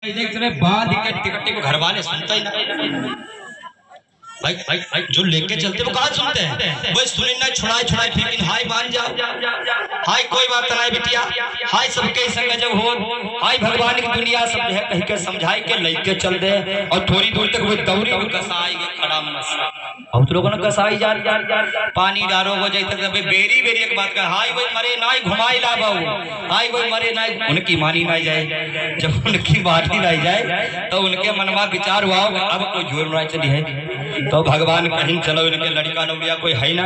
देख तूने बांध के टिकट को घर वाले सुनता ही ना। भाई भाई भाई जो लेके चलते वो कहाँ सुनते हैं। वो सुने ना छुड़ाए छुड़ाए लेकिन हाय मान जा हाय कोई बात नहीं बिटिया हाय सबके संग जब हो हाय भगवान की दुनिया सब है कह के समझाई के लेके चल दे और थोड़ी दूर तक वो दौरी वो कसाई के खड़ा मनस हम तो लोगों ने कसाई जा पानी डारो हो जाए तक बेरी बेरी एक बात का हाय वो मरे ना घुमाई ला बाबू हाय वो मरे ना उनकी मानी ना जाए। जब उनकी मानी ना जाए तो उनके मनवा विचार हुआ अब कोई जोर ना चली है तो भगवान कहीं चलो इनके लड़का लौड़िया कोई है ना।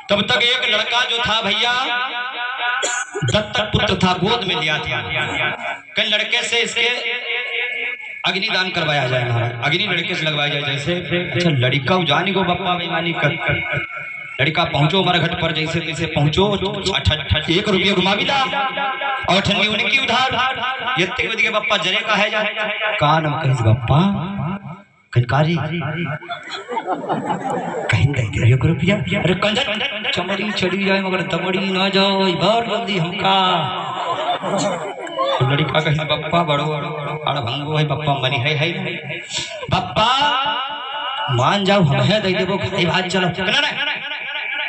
तब तक एक लड़का जो था भैया दत्तक पुत्र था गोद में लिया था। कई लड़के से इसके अग्निदान करवाया जाए महाराज अग्नि लड़के से लगवाया जाए जैसे अच्छा लड़का जानी को बप्पा बेईमानी कर लड़का पहुंचो हमारे घट पर जैसे तैसे पहुंचो 1 रुपया घुमा भी ला और ठंडी उनकी उधार ये के बप्पा जरे का है जा का नाम कहीं बप्पा कनकारी कहीं दे 1 रुपया अरे कंजर चमड़ी चढ़ी जाए मगर दमड़ी ना जाओ बार जल्दी हमका लड़का कहीं बप्पा बड़ो अड़ भंगो है बप्पा मनी है बप्पा मान जाओ हम है दे देबो खाई भात चलो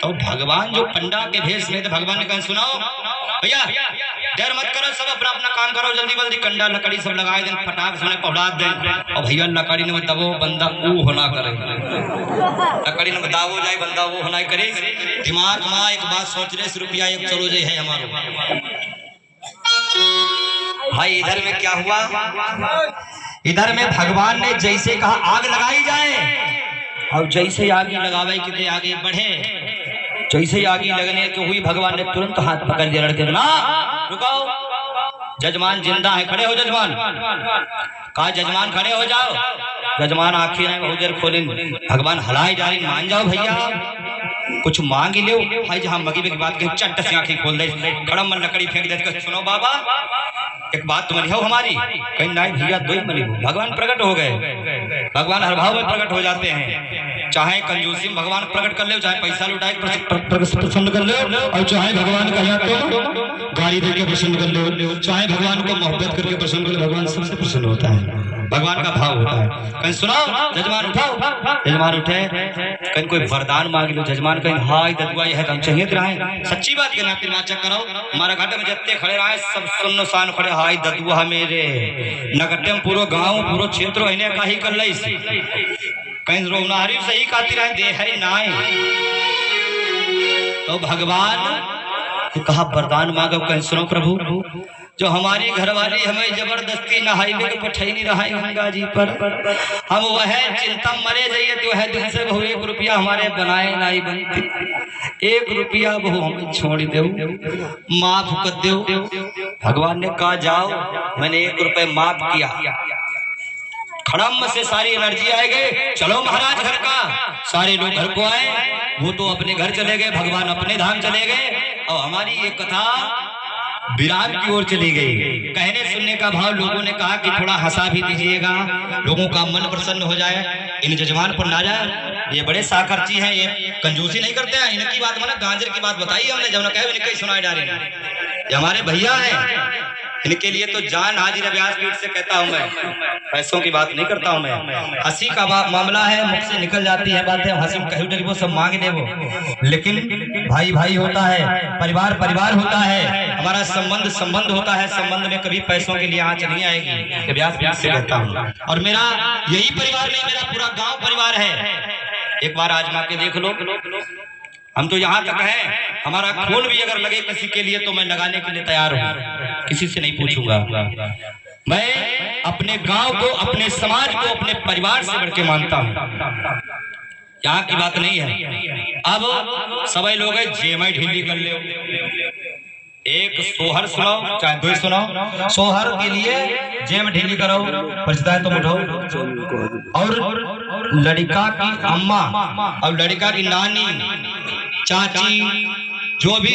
तो भगवान जो पंडा के भेष में तो भगवान ने कहा सुनाओ भैया डर मत करो सब अपना अपना काम करो जल्दी जल्दी कंडा लकड़ी सब लगाए दें फटाक से पहुड़ा दें और भैया लकड़ी ने बताओ बंदा वो होना करे लकड़ी ने बताओ जाए बंदा वो होना करे दिमाग में एक बात सोच रहे रुपया एक चलो जे है हमारा भाई। इधर में क्या हुआ इधर में भगवान ने जैसे कहा आग लगाई जाए और जैसे आग लगावे कितने आगे बढ़े जैसे ही आगे लगने की हुई भगवान ने तुरंत हाथ पकड़ दिया लड़के ना रुकाओ जजमान जिंदा है खड़े हो जजमान कहा जजमान खड़े हो जाओ जजमान आंखें बहुत देर खोले भगवान हलाई जा रही मान जाओ भैया कुछ मांग ही लो भाई जहाँ मगी की बात कही चट से आंखें खोल दे खड़ा मन लकड़ी फेंक दे सुनो बाबा एक बात तुम्हारी हो हमारी कहीं नहीं भैया दो ही मनी हो भगवान प्रकट हो गए भगवान हर भाव में प्रकट हो जाते हैं चाहे कंजूसी भगवान प्रकट कर ले चाहे पैसा लुटाए प्रसन्न कर ले और चाहे भगवान का तो गाड़ी देके प्रसन्न कर ले चाहे भगवान को मोहब्बत करके प्रसन्न कर ले भगवान सबसे प्रसन्न होता है भगवान का भाव होता है। कहीं सुनाओ जजमान उठाओ जजमान उठे कहीं कोई वरदान मांग लो जजमान कहीं हाय ददुआ है हम चाहिए रहे सच्ची बात के नाते नाचक करो हमारा घाटे में जितने खड़े रहे सब सुन्न शान खड़े हाय ददुआ मेरे नगटे में पूरा गांव पूरा क्षेत्र इन्हें का ही कर ली कहीं रोनारी सही खाती रहे दे है नाय तो भगवान कहा वरदान मांगो कहीं सुनो प्रभु जो हमारी घरवाली हमें जबरदस्ती नहाईवे के पठाई नहीं रहा गंगा जी पर हम वह चिंता मरे जाइए तो वह दिन से बहु 1 रुपया हमारे बनाए नहीं बनती 1 रुपया बहु हमें छोड़ दो माफ कर दो भगवान ने कहा जाओ मैंने 1 रुपये माफ किया खड़म से सारी एनर्जी आए गए चलो महाराज घर का सारे लोग घर को आए वो तो अपने घर चले गए भगवान अपने धाम चले गए और हमारी ये कथा विराम की ओर चली गई। कहने सुनने का भाव लोगों ने कहा कि थोड़ा हंसा भी दीजिएगा लोगों का मन प्रसन्न हो जाए इन जजमान पर ना जाए ये बड़े साखर्ची हैं ये कंजूसी नहीं करते हैं इनकी बात मतलब गांजर की बात बताई हमने जब कहे इनके सुनाई डाले ये हमारे भैया हैं इनके लिए तो जान हाजिर अभ्यास पीठ से कहता हूं मैं पैसों की बात नहीं करता हूं मैं हंसी का मामला है मुख से निकल जाती है बातें हंसी में कहीं डरी वो सब मांग ले वो लेकिन भाई भाई होता है परिवार परिवार होता है हमारा संबंध होता है संबंध में कभी पैसों के लिए आंच नहीं आएगी अभ्यास पीठ से कहता हूँ और मेरा यही परिवार नहीं मेरा पूरा गाँव परिवार है एक बार आजमा के देख लो हम तो यहाँ तक है हमारा खून भी अगर लगे किसी के लिए तो मैं लगाने के लिए तैयार हूँ किसी से नहीं पूछूंगा मैं अपने गांव को अपने समाज को अपने परिवार से बढ़ के मानता हूँ यहाँ की बात नहीं है। अब सभी लोग जेमई ढीली कर ले एक सोहर सुनाओ चाहे 2 सुनाओ सोहर के लिए जेम ढीली करो परिचय तो उठाओ और लड़का की अम्मा और लड़का की नानी चाची जो भी